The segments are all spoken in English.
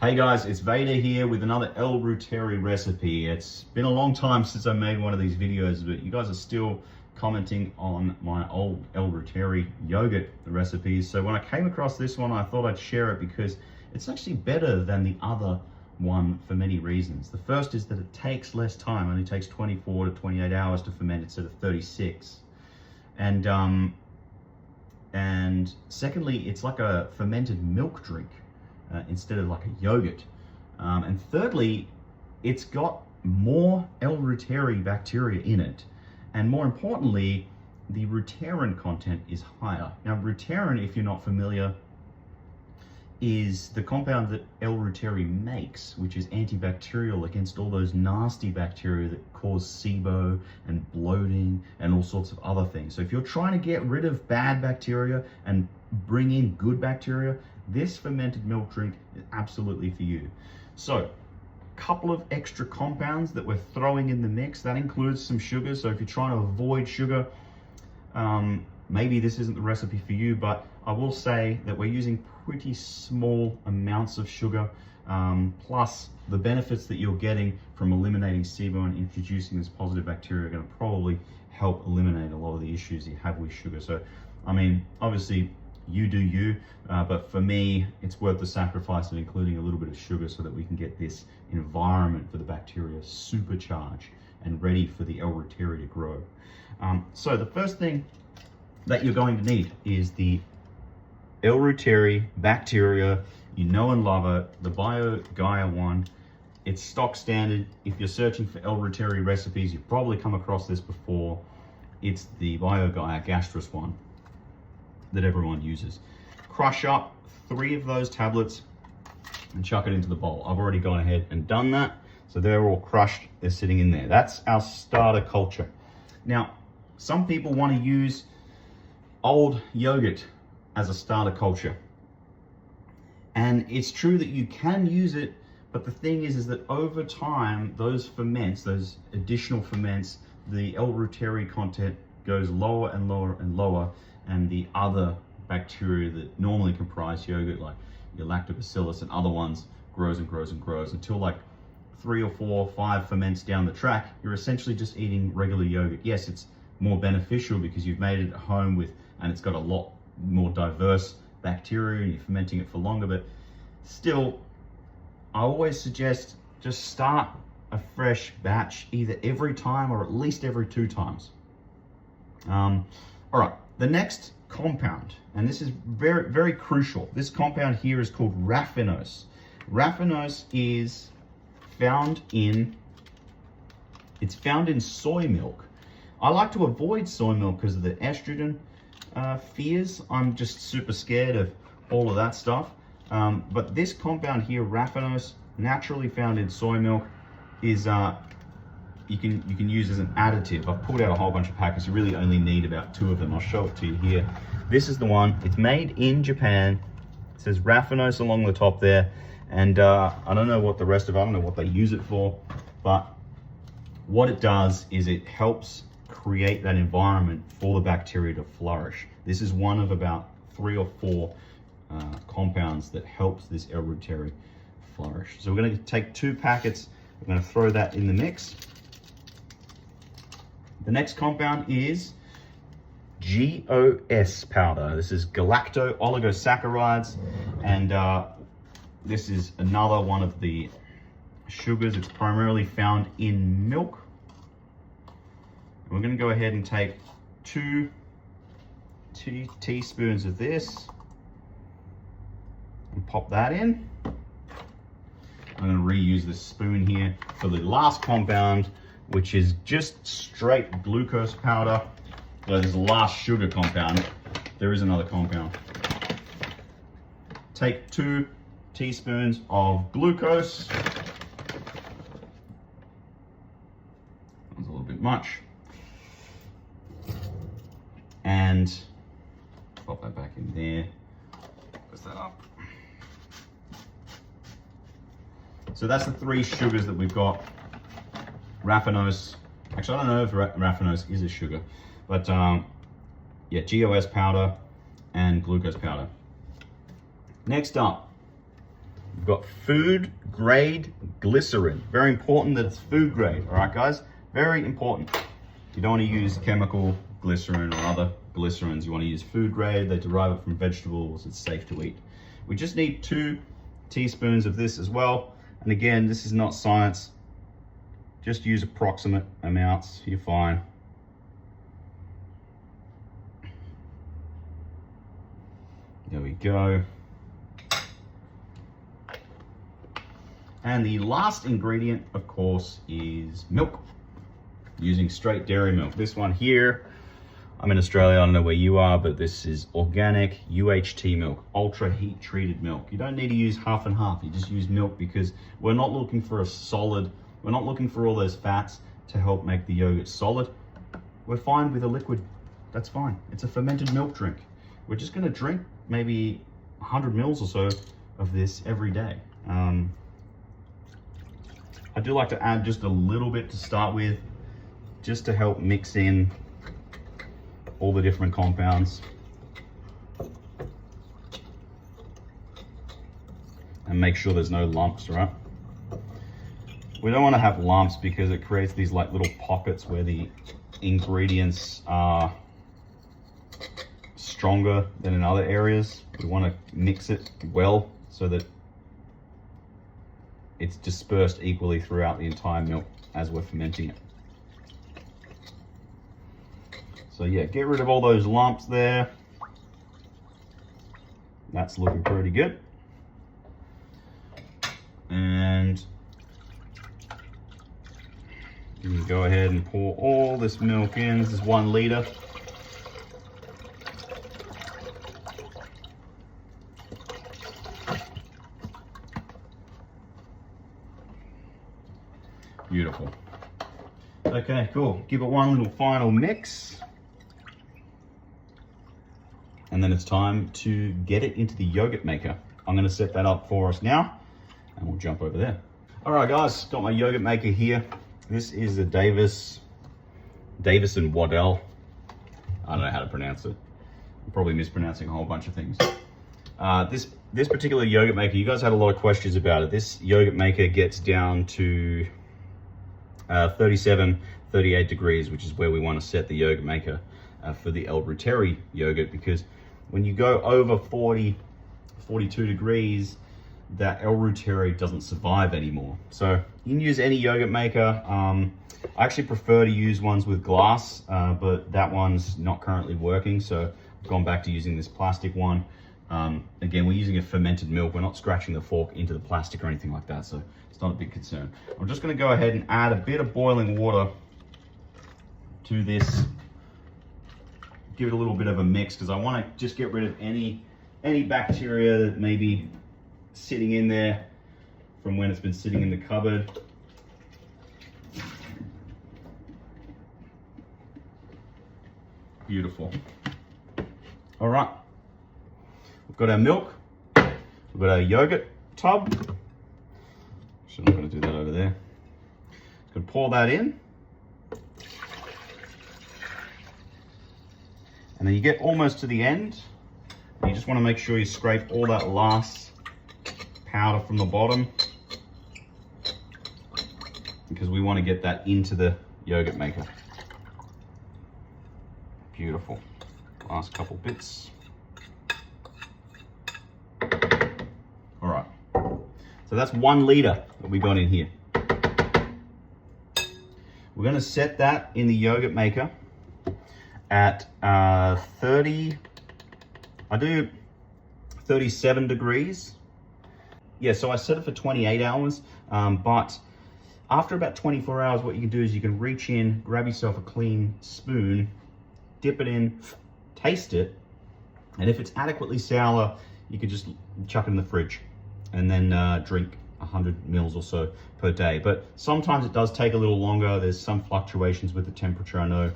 Hey guys, it's Vader here with another L. Reuteri recipe. It's been a long time since I made one of these videos, but you guys are still commenting on my old L. Reuteri yogurt recipes. So when I came across this one, I thought I'd share it because it's actually better than the other one for many reasons. The first is that it takes less time. It only takes 24 to 28 hours to ferment instead of 36. And secondly, it's like a fermented milk drink. Instead of like a yogurt. And thirdly, it's got more L. Reuteri bacteria in it. And more importantly, the Reuterin content is higher. Now, Reuterin, if you're not familiar, is the compound that L. Reuteri makes, which is antibacterial against all those nasty bacteria that cause SIBO and bloating and all sorts of other things. So if you're trying to get rid of bad bacteria and bring in good bacteria, this fermented milk drink is absolutely for you. So, a couple of extra compounds that we're throwing in the mix. That includes some sugar. So if you're trying to avoid sugar, maybe this isn't the recipe for you, but I will say that we're using pretty small amounts of sugar, plus the benefits that you're getting from eliminating SIBO and introducing this positive bacteria are going to probably help eliminate a lot of the issues you have with sugar. So, I mean, obviously, you do you, but for me, it's worth the sacrifice of including a little bit of sugar so that we can get this environment for the bacteria supercharged and ready for the L. Reuteri to grow. So the first thing that you're going to need is the L. Reuteri bacteria. You know and love it, the BioGaia one. It's stock standard. If you're searching for L. Reuteri recipes, you've probably come across this before. It's the BioGaia gastrus one that everyone uses. Crush up 3 of those tablets and chuck it into the bowl. I've already gone ahead and done that. So they're all crushed, they're sitting in there. That's our starter culture. Now, some people want to use old yogurt as a starter culture. And it's true that you can use it, but the thing is that over time, those ferments, those additional ferments, the L. Reuteri content goes lower and lower and lower, and the other bacteria that normally comprise yogurt, like your Lactobacillus and other ones, grows and grows and grows until like 3 or 4 or 5 ferments down the track, you're essentially just eating regular yogurt. Yes, it's more beneficial because you've made it at home with, and it's got a lot more diverse bacteria and you're fermenting it for longer, but still, I always suggest just start a fresh batch either every time or at least every 2 times. All right. The next compound, and this is very, very crucial. This compound here is called raffinose. Raffinose is found in soy milk. I like to avoid soy milk because of the estrogen fears. I'm just super scared of all of that stuff. But this compound here, raffinose, naturally found in soy milk, is you can use as an additive. I've pulled out a whole bunch of packets. You really only need about 2 of them. I'll show it to you here. This is the one. It's made in Japan. It says raffinose along the top there. And I don't know what the rest of it, I don't know what they use it for, but what it does is it helps create that environment for the bacteria to flourish. This is one of about 3 or 4 compounds that helps this L. Reuteri flourish. So we're going to take 2 packets. We're going to throw that in the mix. The next compound is GOS powder. This is galacto-oligosaccharides, and this is another one of the sugars. It's primarily found in milk. And we're going to go ahead and take 2 teaspoons of this and pop that in. I'm going to reuse this spoon here for the last compound, which is just straight glucose powder. So there's the last sugar compound. There is another compound. Take 2 teaspoons of glucose. That's a little bit much. And pop that back in there. Close that up. So that's the 3 sugars that we've got. Raffinose. Actually, I don't know if raffinose is a sugar, but yeah, GOS powder and glucose powder. Next up, We've got food grade glycerin. Very important that it's food grade. All right, guys, very important. You don't want to use chemical glycerin or other glycerins. You want to use food grade. They derive it from vegetables. It's safe to eat. We just need 2 teaspoons of this as well. And again, this is not science. Just use approximate amounts. You're fine. There we go. And the last ingredient, of course, is milk. Using straight dairy milk. This one here, I'm in Australia, I don't know where you are, but this is organic UHT milk, ultra heat treated milk. You don't need to use half and half, you just use milk because we're not looking for a solid, we're not looking for all those fats to help make the yogurt solid. We're fine with a liquid, that's fine. It's a fermented milk drink. We're just gonna drink maybe 100 mils or so of this every day. I do like to add just a little bit to start with, just to help mix in all the different compounds and make sure there's no lumps, right? We don't want to have lumps because it creates these like little pockets where the ingredients are stronger than in other areas. We want to mix it well so that it's dispersed equally throughout the entire milk as we're fermenting it. So yeah, get rid of all those lumps there. That's looking pretty good. And you can go ahead and pour all this milk in. This is 1 liter. Beautiful. Okay, cool. Give it one little final mix. And then it's time to get it into the yogurt maker. I'm gonna set that up for us now and we'll jump over there. All right, guys, got my yogurt maker here. This is a Davison Waddell. I don't know how to pronounce it. I'm probably mispronouncing a whole bunch of things. This particular yogurt maker, you guys had a lot of questions about it. This yogurt maker gets down to 37, 38 degrees, which is where we want to set the yogurt maker for the Reuteri yogurt, because when you go over 40, 42 degrees, that Reuteri doesn't survive anymore. So you can use any yogurt maker. I actually prefer to use ones with glass, but that one's not currently working, so I've gone back to using this plastic one. Again, we're using a fermented milk. We're not scratching the fork into the plastic or anything like that, so it's not a big concern. I'm just going to go ahead and add a bit of boiling water to this. Give it a little bit of a mix because I want to just get rid of any bacteria that may be sitting in there from when it's been sitting in the cupboard. Beautiful. All right. We've got our milk, we've got our yogurt tub. So I'm not going to do that over there. Just going to pour that in. And then you get almost to the end. You just want to make sure you scrape all that last powder from the bottom, because we want to get that into the yogurt maker. Beautiful. Last couple bits. All right, so that's 1 liter that we got in here. We're going to set that in the yogurt maker at 30, I do 37 degrees. Yeah, so I set it for 28 hours, but after about 24 hours, what you can do is you can reach in, grab yourself a clean spoon, dip it in, taste it, and if it's adequately sour, you can just chuck it in the fridge and then drink 100 mils or so per day. But sometimes it does take a little longer. There's some fluctuations with the temperature. I know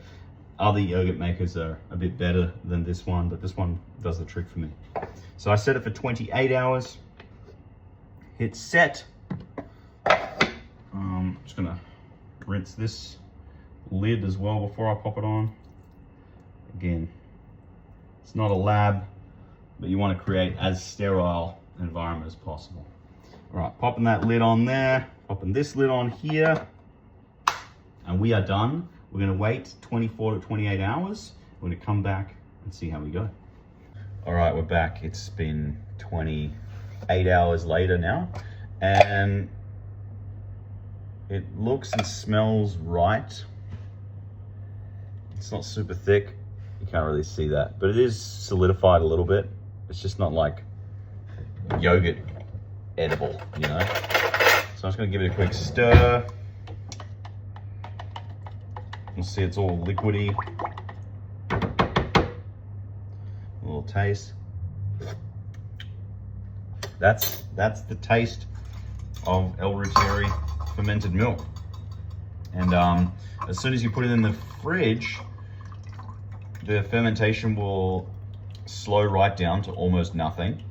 other yogurt makers are a bit better than this one, but this one does the trick for me. So I set it for 28 hours. Hit set. I'm just gonna rinse this lid as well before I pop it on. Again, it's not a lab, but you want to create as sterile an environment as possible. All right, popping that lid on there, popping this lid on here, and we are done. We're gonna wait 24 to 28 hours. We're gonna come back and see how we go. All right, we're back. It's been 28 hours later now, and it looks and smells right. It's not super thick. You can't really see that, but it is solidified a little bit. It's just not like yogurt edible, you know? So I'm just gonna give it a quick stir. You'll see it's all liquidy. A little taste. That's the taste of El Reuteri fermented milk. And as soon as you put it in the fridge, the fermentation will slow right down to almost nothing.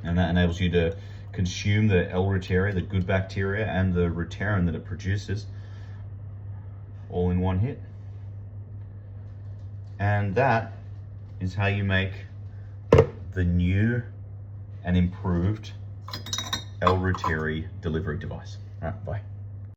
And that enables you to consume the El Reuteri, the good bacteria, and the Reuteri that it produces all in one hit. And that is how you make the new and improved El Reuteri delivery device. All right, bye.